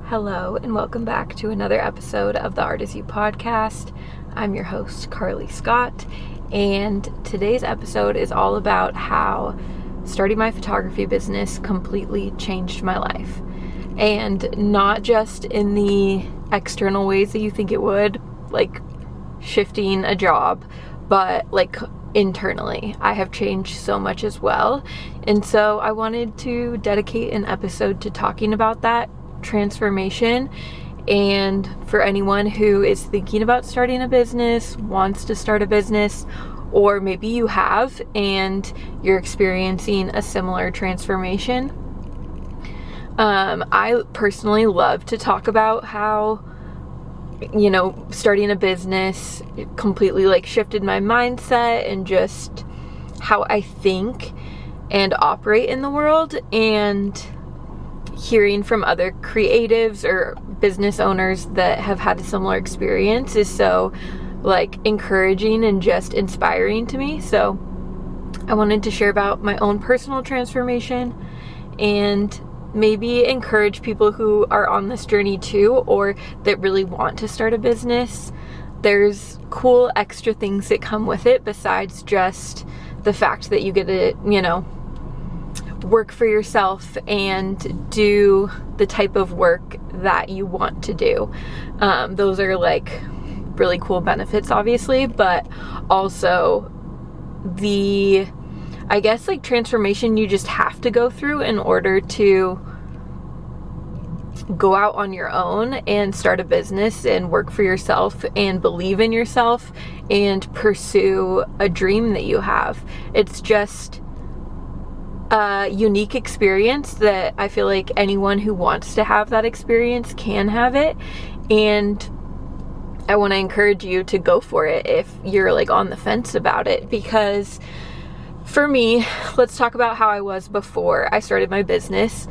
Hello and welcome back to another episode of the Art Is You podcast. I'm your host, Carly Scott, and today's episode is all about how starting my photography business completely changed my life. And not just in the external ways that you think it would, like shifting a job, but like internally. I have changed so much as well. And so I wanted to dedicate an episode to talking about that transformation, and for anyone who is thinking about starting a business, wants to start a business, or maybe you have and you're experiencing a similar transformation. I personally love to talk about how, starting a business completely like shifted my mindset and just how I think and operate in the world, and hearing from other creatives or business owners that have had a similar experience is so like encouraging and just inspiring to me. So I wanted to share about my own personal transformation and maybe encourage people who are on this journey too, or that really want to start a business. There's cool extra things that come with it besides just the fact that you get to, work for yourself and do the type of work that you want to do. Those are like really cool benefits, obviously, but also the, I guess, like transformation you just have to go through in order to go out on your own and start a business and work for yourself and believe in yourself and pursue a dream that you have. It's just a unique experience that I feel like anyone who wants to have that experience can have it, and I want to encourage you to go for it if you're like on the fence about it. Because for me, let's talk about how I was before I started my business.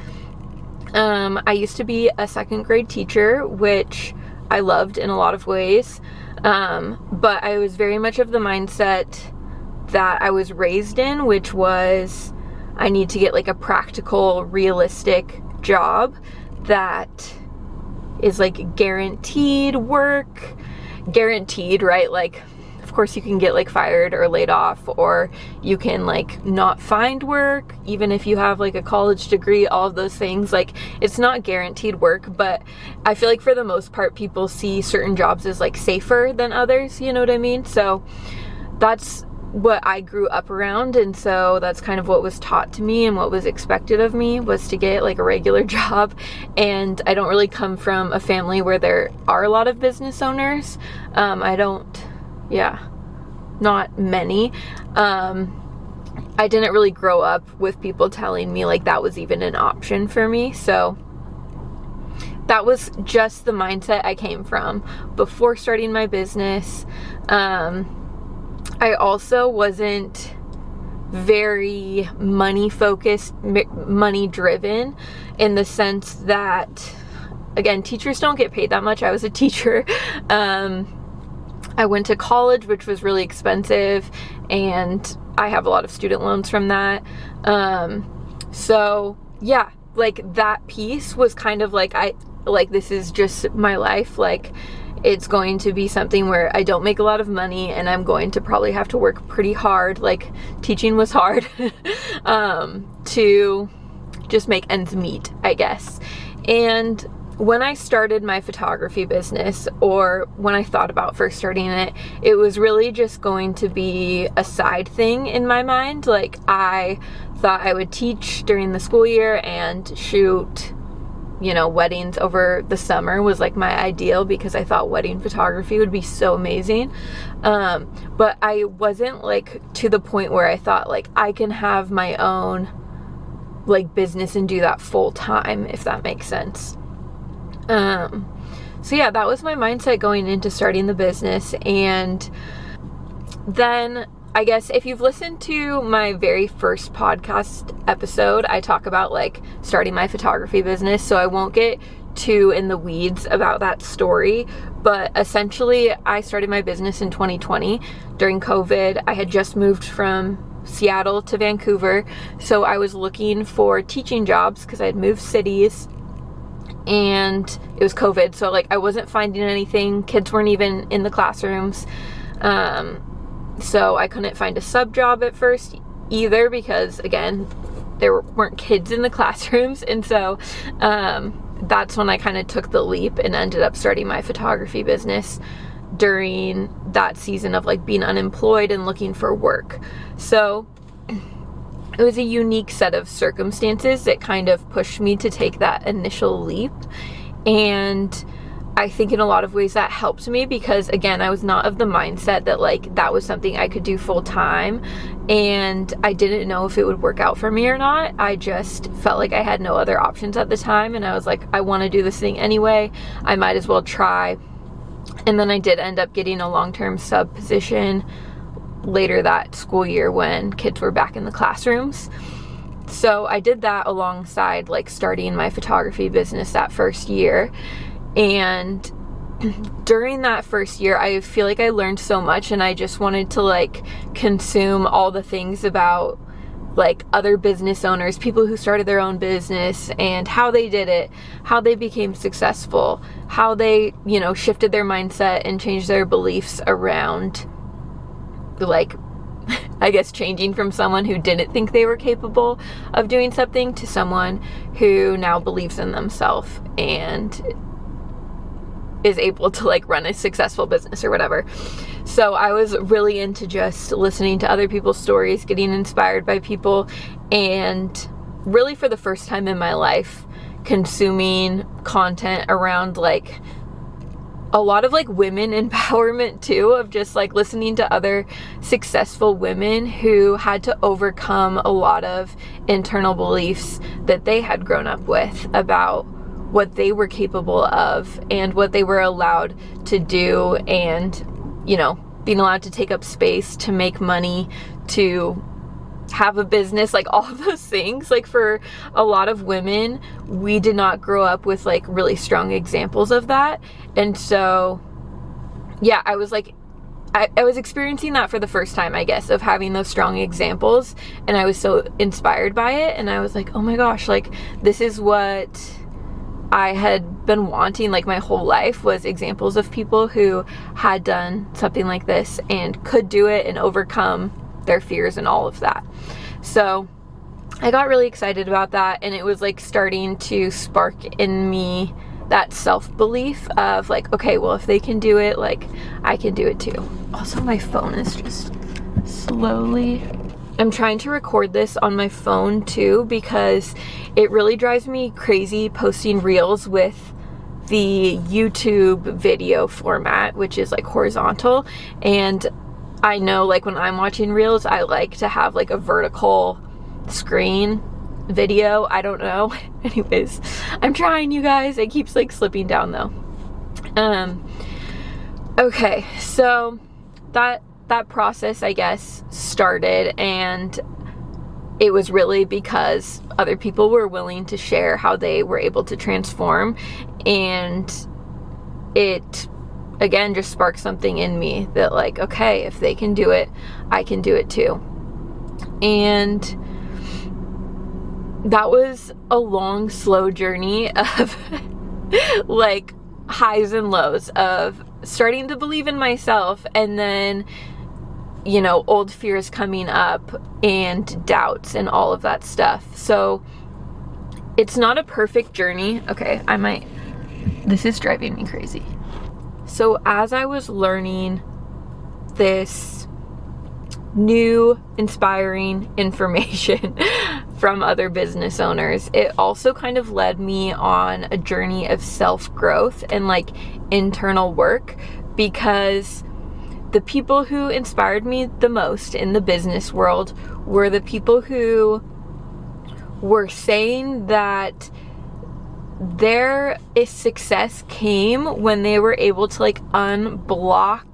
I used to be a second grade teacher, which I loved in a lot of ways, but I was very much of the mindset that I was raised in, which was I need to get like a practical, realistic job that is like guaranteed work, right? Like, of course you can get like fired or laid off, or you can like not find work, even if you have like a college degree, all of those things. Like, it's not guaranteed work, but I feel like for the most part, people see certain jobs as like safer than others, you know what I mean? So that's what I grew up around, and so that's kind of what was taught to me and what was expected of me, was to get like a regular job. And I don't really come from a family where there are a lot of business owners. Not many. I didn't really grow up with people telling me like that was even an option for me. So that was just the mindset I came from before starting my business. I also wasn't very money focused, money driven, in the sense that, again, teachers don't get paid that much. I was a teacher. I went to college, which was really expensive, and I have a lot of student loans from that. So yeah, like that piece was kind of like, this is just my life. Like, it's going to be something where I don't make a lot of money, and I'm going to probably have to work pretty hard. Like, teaching was hard, to just make ends meet, I guess. And when I started my photography business, or when I thought about first starting it, it was really just going to be a side thing in my mind. Like, I thought I would teach during the school year and shoot weddings over the summer was like my ideal, because I thought wedding photography would be so amazing. But I wasn't like to the point where I thought like I can have my own like business and do that full time, if that makes sense. So yeah, that was my mindset going into starting the business. And then I guess if you've listened to my very first podcast episode, I talk about like starting my photography business, so I won't get too in the weeds about that story. But essentially, I started my business in 2020 during COVID. I had just moved from Seattle to Vancouver, so I was looking for teaching jobs because I had moved cities. and it was COVID, so like I wasn't finding anything. Kids weren't even in the classrooms, so I couldn't find a sub job at first either, because again, there weren't kids in the classrooms. And so that's when I kind of took the leap and ended up starting my photography business during that season of like being unemployed and looking for work. So it was a unique set of circumstances that kind of pushed me to take that initial leap. And I think in a lot of ways that helped me, because again, I was not of the mindset that like that was something I could do full time, and I didn't know if it would work out for me or not. I just felt like I had no other options at the time, and I was like, I want to do this thing anyway, I might as well try. And then I did end up getting a long-term sub position later that school year when kids were back in the classrooms. So I did that alongside like starting my photography business that first year. And during that first year, I feel like I learned so much, and I just wanted to like consume all the things about like other business owners, people who started their own business, and how they did it, how they became successful, how they, you know, shifted their mindset and changed their beliefs around like, I guess, changing from someone who didn't think they were capable of doing something to someone who now believes in themselves and is able to like run a successful business or whatever. So I was really into just listening to other people's stories, getting inspired by people, and really for the first time in my life consuming content around like a lot of like women empowerment too, of just like listening to other successful women who had to overcome a lot of internal beliefs that they had grown up with about what they were capable of and what they were allowed to do, and, you know, being allowed to take up space, to make money, to have a business, like all of those things. Like for a lot of women, we did not grow up with like really strong examples of that. And so, yeah, I was like, I was experiencing that for the first time, I guess, of having those strong examples. And I was so inspired by it. And I was like, oh my gosh, like this is what I had been wanting like my whole life, was examples of people who had done something like this and could do it and overcome their fears and all of that. So I got really excited about that, and it was like starting to spark in me that self-belief of like, okay, well, if they can do it, like I can do it too. Also, my phone is just slowly... I'm trying to record this on my phone too, because it really drives me crazy posting reels with the YouTube video format, which is like horizontal. And I know like when I'm watching reels, I like to have like a vertical screen video. I don't know. Anyways, I'm trying, you guys. It keeps like slipping down though. Okay, so that process, I guess, started, and it was really because other people were willing to share how they were able to transform, and it again just sparked something in me that like, okay, if they can do it, I can do it too. And that was a long, slow journey of like highs and lows of starting to believe in myself, and then, you know, old fears coming up and doubts and all of that stuff. So it's not a perfect journey. Okay, this is driving me crazy. So as I was learning this new inspiring information from other business owners, it also kind of led me on a journey of self-growth and like internal work, because the people who inspired me the most in the business world were the people who were saying that their success came when they were able to like unblock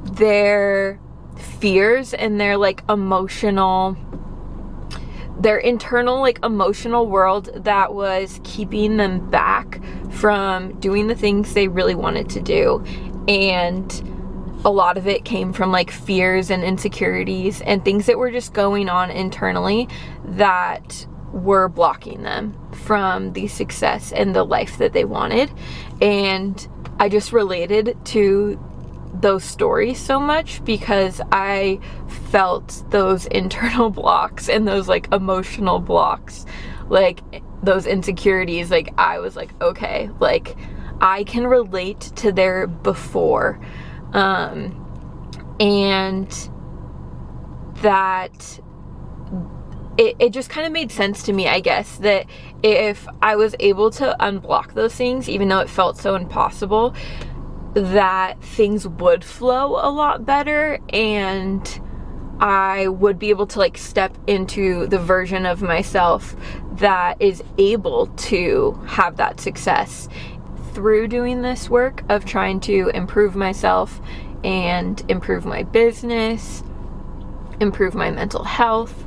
their fears and their like their internal like emotional world that was keeping them back from doing the things they really wanted to do. And a lot of it came from like fears and insecurities and things that were just going on internally that were blocking them from the success and the life that they wanted. And I just related to those stories so much because I felt those internal blocks and those like emotional blocks, like those insecurities. Like I was like, okay, like I can relate to their before, and that it just kind of made sense to me, I guess, that if I was able to unblock those things, even though it felt so impossible, that things would flow a lot better and I would be able to like step into the version of myself that is able to have that success through doing this work of trying to improve myself and improve my business, improve my mental health,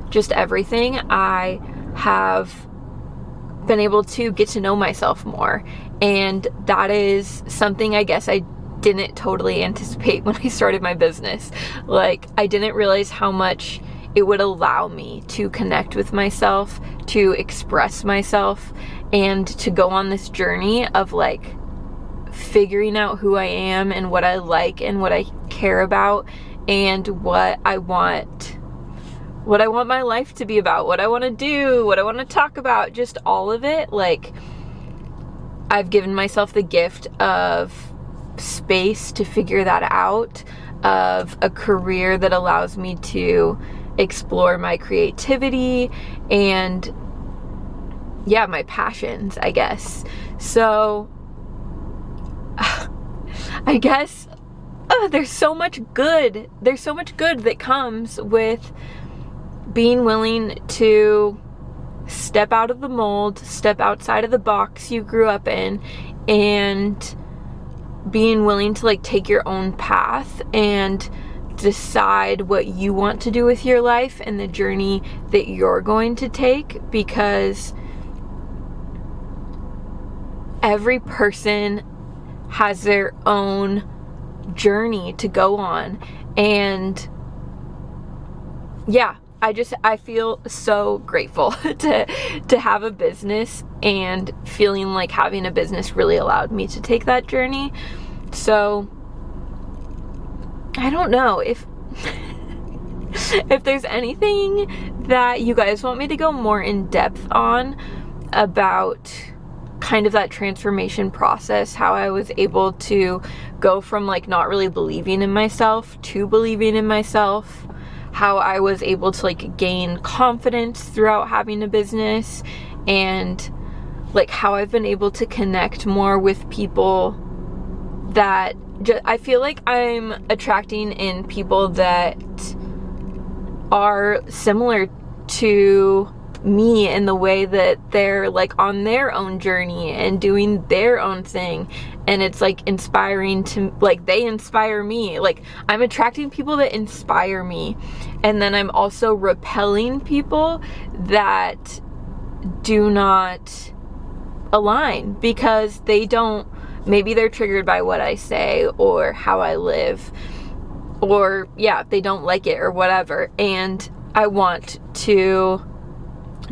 just everything. I have been able to get to know myself more, and that is something I guess I didn't totally anticipate when I started my business. Like I didn't realize how much it would allow me to connect with myself, to express myself, and to go on this journey of like figuring out who I am and what I like and what I care about and what I want my life to be about, what I want to do, what I want to talk about, just all of it. Like I've given myself the gift of space to figure that out, of a career that allows me to explore my creativity and my passions, I guess. So I guess there's so much good that comes with being willing to step out of the mold, step outside of the box you grew up in, and being willing to like take your own path and decide what you want to do with your life and the journey that you're going to take, because every person has their own journey to go on. And I feel so grateful to have a business, and feeling like having a business really allowed me to take that journey. So I don't know if there's anything that you guys want me to go more in depth on about kind of that transformation process, how I was able to go from like not really believing in myself to believing in myself, how I was able to like gain confidence throughout having a business, and like how I've been able to connect more with people that I feel like I'm attracting in people that are similar to me in the way that they're like on their own journey and doing their own thing, and it's like inspiring to, like, they inspire me. Like I'm attracting people that inspire me, and then I'm also repelling people that do not align because maybe they're triggered by what I say or how I live, or they don't like it or whatever. And I want to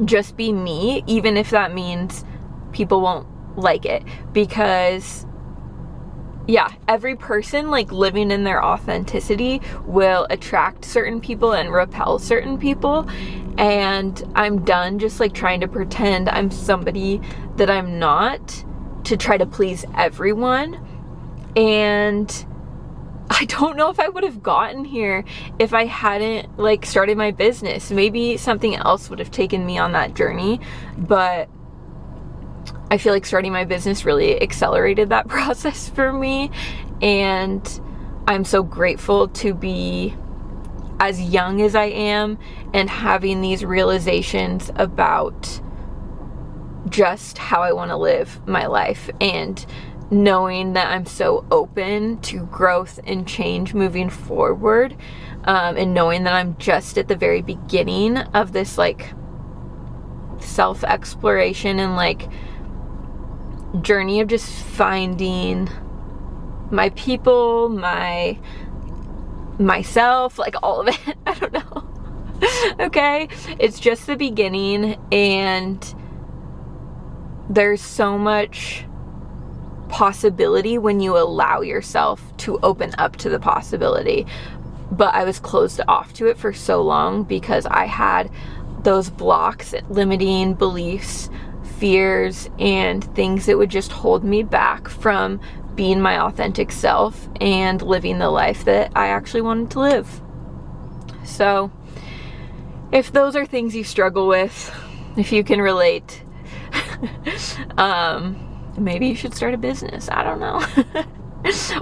just be me, even if that means people won't like it, because every person like living in their authenticity will attract certain people and repel certain people. And I'm done just like trying to pretend I'm somebody that I'm not to try to please everyone. And I don't know if I would have gotten here if I hadn't like started my business. Maybe something else would have taken me on that journey, but I feel like starting my business really accelerated that process for me. And I'm so grateful to be as young as I am and having these realizations about just how I want to live my life, and knowing that I'm so open to growth and change moving forward, and knowing that I'm just at the very beginning of this like self-exploration and like journey of just finding my people, myself, like all of it. I don't know. Okay? It's just the beginning, and there's so much possibility when you allow yourself to open up to the possibility. But I was closed off to it for so long because I had those blocks, limiting beliefs, fears, and things that would just hold me back from being my authentic self and living the life that I actually wanted to live. So if those are things you struggle with, if you can relate, maybe you should start a business. I don't know.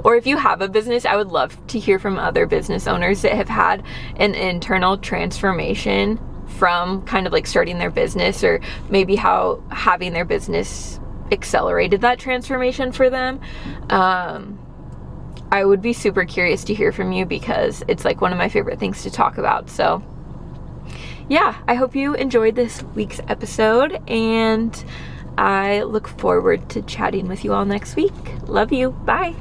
Or if you have a business, I would love to hear from other business owners that have had an internal transformation from kind of like starting their business, or maybe how having their business accelerated that transformation for them. I would be super curious to hear from you because it's like one of my favorite things to talk about. So yeah, I hope you enjoyed this week's episode, and I look forward to chatting with you all next week. Love you. Bye.